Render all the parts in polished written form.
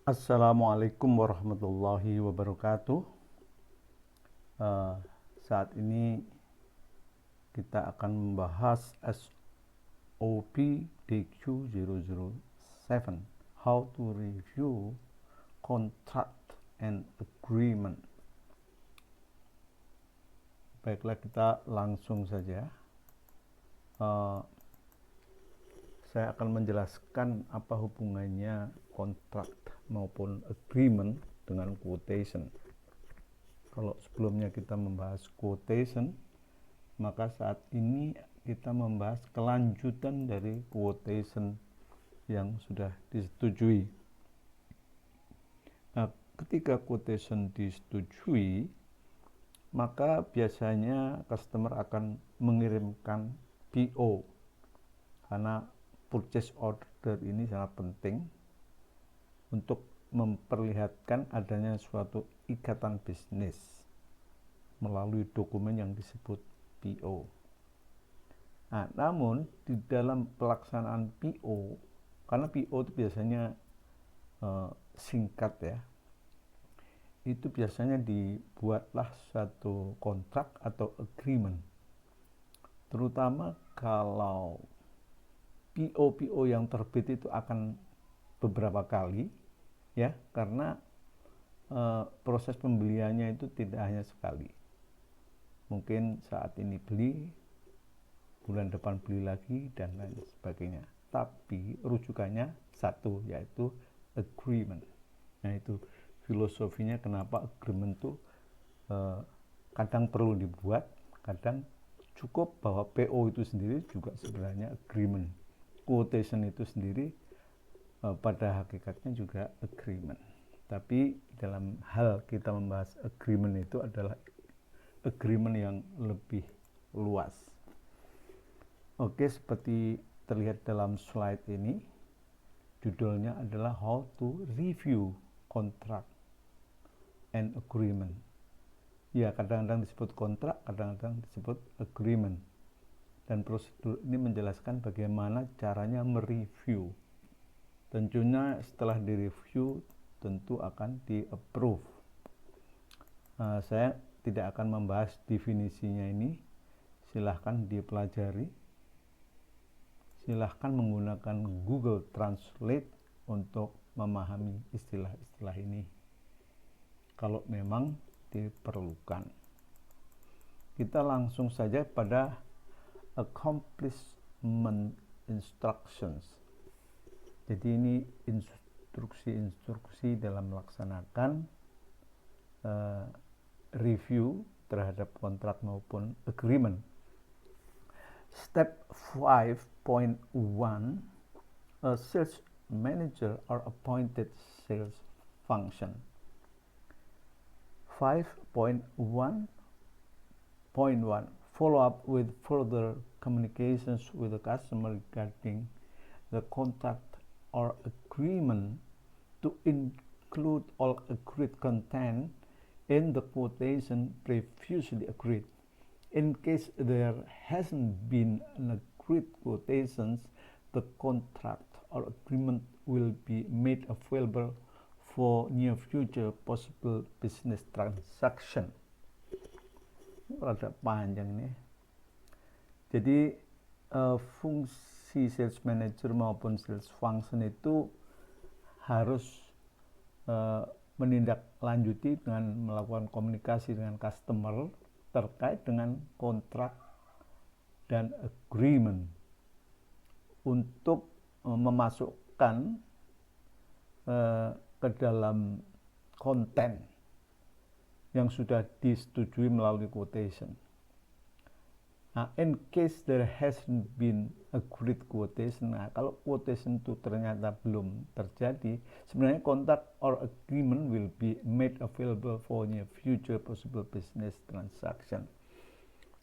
Assalamualaikum warahmatullahi wabarakatuh. Saat ini kita akan membahas SOP DQ007, How to Review Contract and Agreement. Baiklah, kita langsung saja. Saya akan menjelaskan apa hubungannya kontrak maupun agreement dengan quotation. Kalau sebelumnya kita membahas quotation, maka saat ini kita membahas kelanjutan dari quotation yang sudah disetujui. Nah, ketika quotation disetujui, maka biasanya customer akan mengirimkan PO, karena purchase order ini sangat penting untuk memperlihatkan adanya suatu ikatan bisnis melalui dokumen yang disebut PO. Nah, namun di dalam pelaksanaan PO, karena PO itu biasanya singkat ya, itu biasanya dibuatlah satu kontrak atau agreement, terutama kalau PO yang terbit itu akan beberapa kali ya, karena proses pembeliannya itu tidak hanya sekali. Mungkin saat ini beli, bulan depan beli lagi, dan lain sebagainya. Tapi rujukannya satu, yaitu agreement. Nah, itu filosofinya kenapa agreement itu kadang perlu dibuat, kadang cukup bahwa PO itu sendiri juga sebenarnya agreement. Quotation itu sendiri pada hakikatnya juga agreement. Tapi dalam hal kita membahas agreement itu adalah agreement yang lebih luas. Oke, seperti terlihat dalam slide ini, judulnya adalah How to Review Contract and Agreement. Ya, kadang-kadang disebut kontrak, kadang-kadang disebut agreement. Dan prosedur ini menjelaskan bagaimana caranya mereview. Tentunya setelah direview tentu akan di-approve. Saya tidak akan membahas definisinya ini, silahkan dipelajari. Silahkan menggunakan Google Translate untuk memahami istilah-istilah ini kalau memang diperlukan. Kita langsung saja pada accomplishment instructions. Jadi ini instruksi-instruksi dalam melaksanakan review terhadap kontrak maupun agreement. Step 5.1, a sales manager or appointed sales function. 5.1.1, follow up with further communications with the customer regarding the contract or agreement to include all agreed content in the quotation previously agreed. In case there hasn't been an agreed quotations, the contract or agreement will be made available for near future possible business transaction. Rada panjang nih. Jadi fungsi sales manager maupun sales function itu harus menindaklanjuti dengan melakukan komunikasi dengan customer terkait dengan kontrak dan agreement untuk memasukkan ke dalam konten yang sudah disetujui melalui quotation. Nah, in case there hasn't been agreed quotation, nah kalau quotation itu ternyata belum terjadi, sebenarnya contract or agreement will be made available for near future possible business transaction.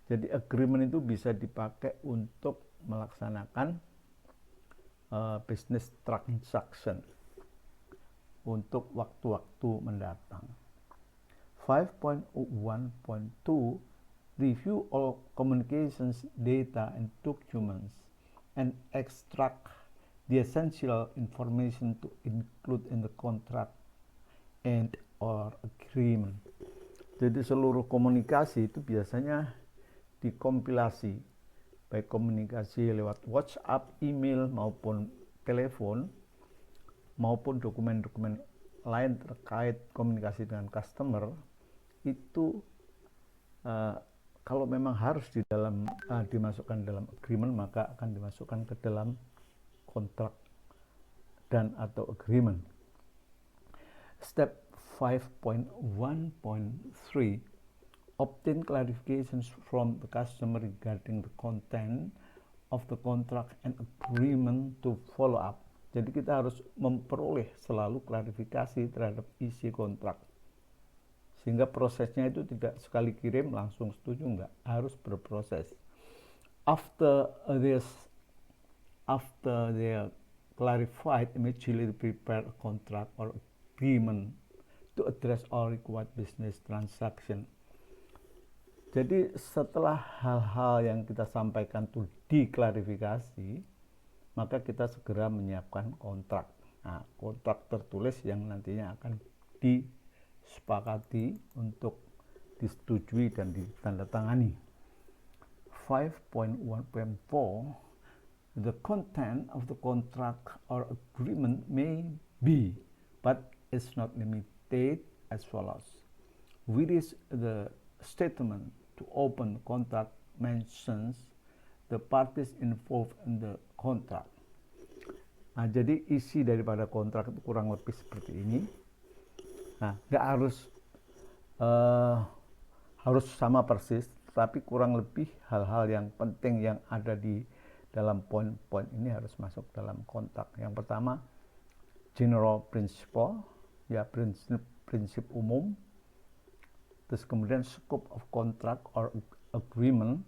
Jadi agreement itu bisa dipakai untuk melaksanakan business transaction untuk waktu-waktu mendatang. 5.1.2, review all communications data and documents and extract the essential information to include in the contract and or agreement. Jadi seluruh komunikasi itu biasanya dikompilasi, baik komunikasi lewat WhatsApp, email maupun telepon, maupun dokumen-dokumen lain terkait komunikasi dengan customer itu kalau memang harus dimasukkan dalam agreement, maka akan dimasukkan ke dalam kontrak dan atau agreement. Step 5.1.3 obtain clarifications from the customer regarding the content of the contract and agreement to follow up. Jadi kita harus memperoleh selalu klarifikasi terhadap isi kontrak, sehingga prosesnya itu tidak sekali kirim langsung setuju, enggak, harus berproses. After they are clarified, immediately prepare a contract or agreement to address all required business transaction. Jadi setelah hal-hal yang kita sampaikan itu diklarifikasi, maka kita segera menyiapkan kontrak. Nah, kontrak tertulis yang nantinya akan disepakati untuk disetujui dan ditandatangani. 5.1.4 the content of the contract or agreement may be, but is not limited as follows. Whereas the statement to open contract mentions the parties involved in the kontrak. Nah, jadi isi daripada kontrak itu kurang lebih seperti ini. Nah, nggak harus sama persis, tapi kurang lebih hal-hal yang penting yang ada di dalam poin-poin ini harus masuk dalam kontrak. Yang pertama, general principle, ya prinsip umum. Terus kemudian scope of contract or agreement.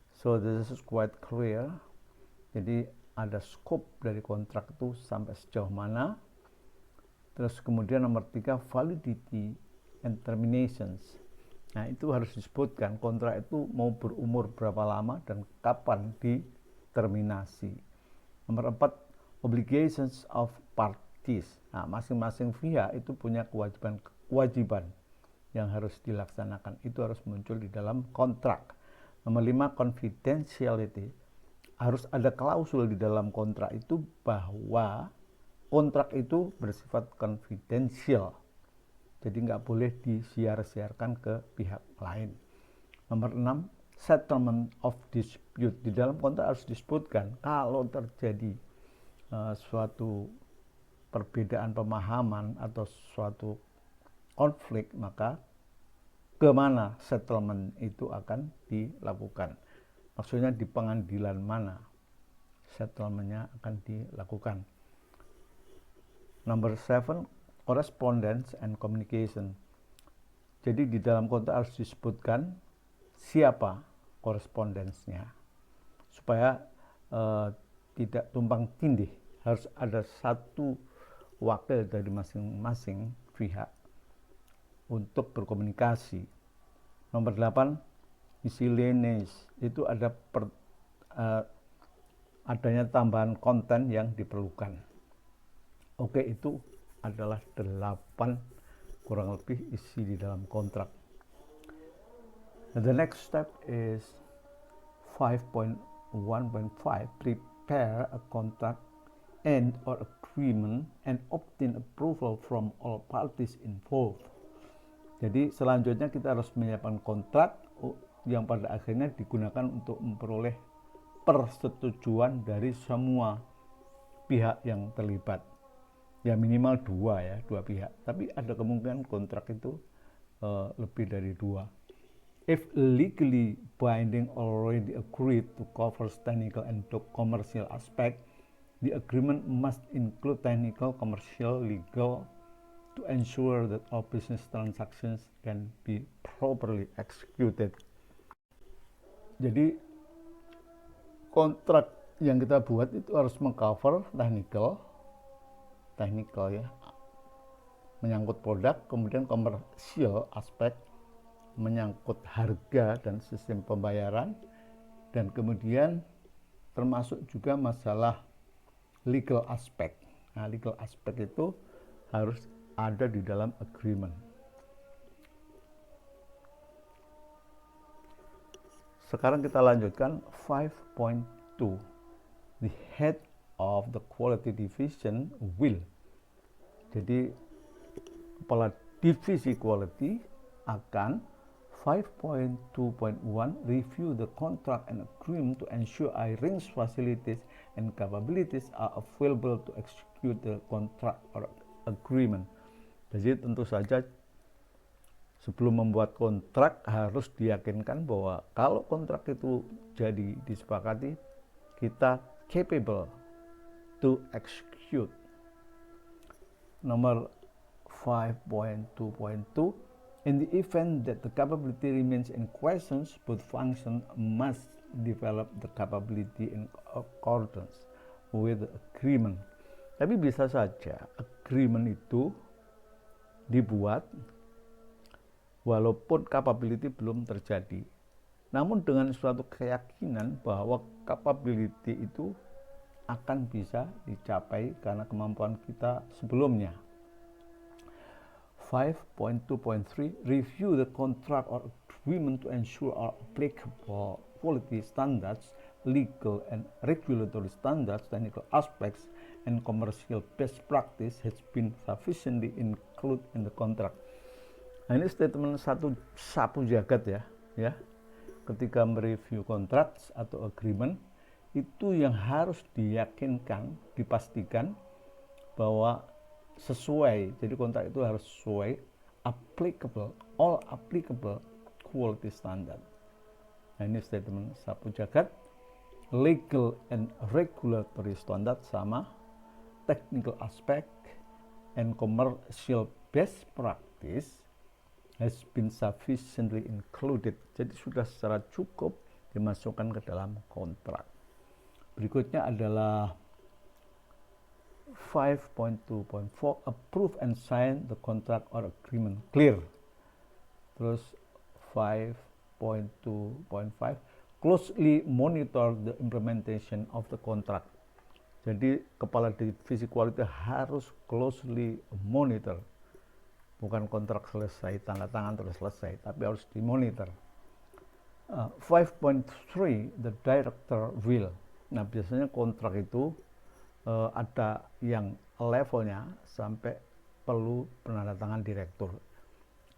So this is quite clear. Jadi ada scope dari kontrak itu sampai sejauh mana. Terus kemudian nomor 3, validity and terminations. Nah, itu harus disebutkan kontrak itu mau berumur berapa lama dan kapan diterminasi. Nomor 4, obligations of parties. Nah, masing-masing pihak itu punya kewajiban yang harus dilaksanakan. Itu harus muncul di dalam kontrak. Nomor 5, confidentiality. Harus ada klausul di dalam kontrak itu bahwa kontrak itu bersifat confidential. Jadi nggak boleh disiar-siarkan ke pihak lain. Nomor 6, settlement of dispute. Di dalam kontrak harus disebutkan kalau terjadi suatu perbedaan pemahaman atau suatu konflik, maka kemana settlement itu akan dilakukan. Maksudnya di pengadilan mana settlementnya akan dilakukan. Nomor 7, correspondence and communication. Jadi di dalam kontrak harus disebutkan siapa korespondensnya, supaya tidak tumpang tindih. Harus ada satu wakil dari masing-masing pihak untuk berkomunikasi. Nomor 8, miscellaneous. Itu ada adanya tambahan konten yang diperlukan. Oke, itu adalah 8 kurang lebih isi di dalam kontrak. The next step is 5.1.5 prepare a contract and or agreement and obtain approval from all parties involved. Jadi selanjutnya kita harus menyiapkan kontrak yang pada akhirnya digunakan untuk memperoleh persetujuan dari semua pihak yang terlibat. Ya minimal dua pihak. Tapi ada kemungkinan kontrak itu lebih dari 2. If legally binding already agreed to cover technical and commercial aspect, the agreement must include technical, commercial, legal to ensure that all business transactions can be properly executed. Jadi kontrak yang kita buat itu harus mengcover technical ya, menyangkut produk, kemudian komersial aspek menyangkut harga dan sistem pembayaran, dan kemudian termasuk juga masalah legal aspect. Nah, legal aspect itu harus ada di dalam agreement. Sekarang kita lanjutkan 5.2. The head of the quality division will. Jadi kepala divisi quality akan 5.2.1 review the contract and agreement to ensure hiring facilities and capabilities are available to execute the contract or agreement. Jadi tentu saja sebelum membuat kontrak harus diyakinkan bahwa kalau kontrak itu jadi disepakati, kita capable to execute. Nomor 5.2.2, in the event that the capability remains in question, both functions must develop the capability in accordance with the agreement. Tapi bisa saja agreement itu dibuat walaupun capability belum terjadi, namun dengan suatu keyakinan bahwa capability itu akan bisa dicapai karena kemampuan kita sebelumnya. 5.2.3 review the contract or agreement to ensure all applicable quality standards, legal and regulatory standards, technical aspects, and commercial best practice has been sufficiently included in the contract. Nah, ini statement satu sapu jagat ya. Ketika mereview kontrak atau agreement, itu yang harus diyakinkan, dipastikan bahwa sesuai. Jadi kontrak itu harus sesuai all applicable quality standard. Nah, ini statement sapu jagat. Legal and regulatory standard sama, technical aspect and commercial best practice has been sufficiently included. Jadi sudah secara cukup dimasukkan ke dalam kontrak. Berikutnya adalah 5.2.4 approve and sign the contract or agreement. Clear. Terus 5.2.5 closely monitor the implementation of the contract. Jadi kepala divisi quality harus closely monitor. Bukan kontrak selesai, tanda tangan terus selesai, tapi harus dimonitor. 5.3 the director will. Nah, biasanya kontrak itu ada yang levelnya sampai perlu penandatangan direktur.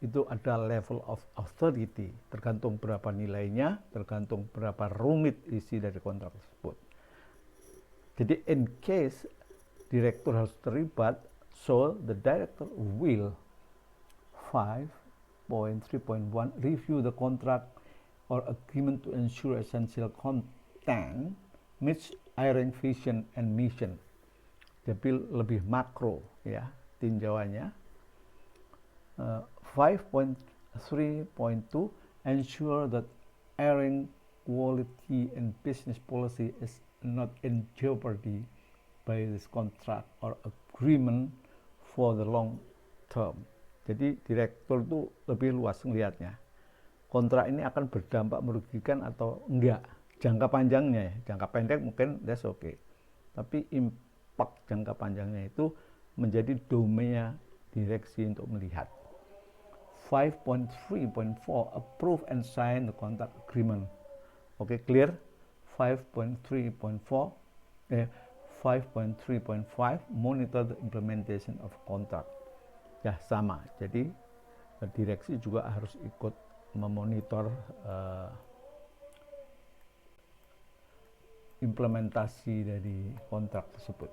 Itu ada level of authority, tergantung berapa nilainya, tergantung berapa rumit isi dari kontrak tersebut. Jadi in case direktur harus terlibat, so the director will 5.3.1 review the contract or agreement to ensure essential content meets hiring vision and mission. Jadi lebih makro ya tinjauannya. 5.3.2 ensure that hiring quality and business policy is not in jeopardy by this contract or agreement for the long term. Jadi direktur itu lebih luas melihatnya. Kontrak ini akan berdampak merugikan atau enggak. Jangka panjangnya ya, jangka pendek mungkin that's okay. Tapi impact jangka panjangnya itu menjadi domainnya direksi untuk melihat. 5.3.4 approve and sign the contract agreement. Oke, clear? 5.3.5 monitor the implementation of contract. Ya sama, jadi direksi juga harus ikut memonitor implementasi dari kontrak tersebut.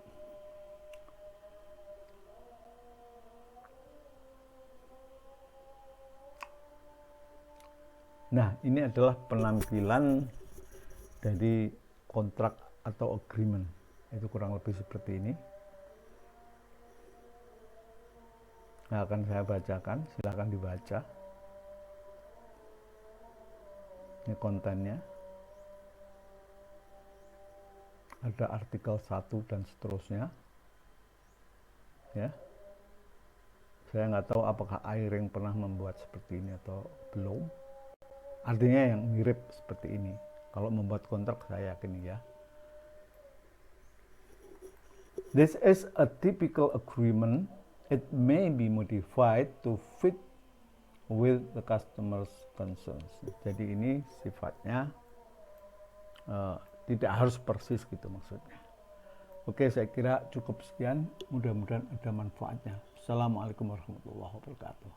Nah, ini adalah penampilan dari kontrak atau agreement. Itu kurang lebih seperti ini. Nah, akan saya bacakan, silakan dibaca. Ini kontennya. Ada artikel 1 dan seterusnya. Ya. Saya nggak tahu apakah Airing pernah membuat seperti ini atau belum. Artinya yang mirip seperti ini. Kalau membuat kontrak saya yakin ya. This is a typical agreement. It may be modified to fit with the customer's concerns. Jadi ini sifatnya tidak harus persis gitu maksudnya. Oke, saya kira cukup sekian. Mudah-mudahan ada manfaatnya. Assalamualaikum warahmatullahi wabarakatuh.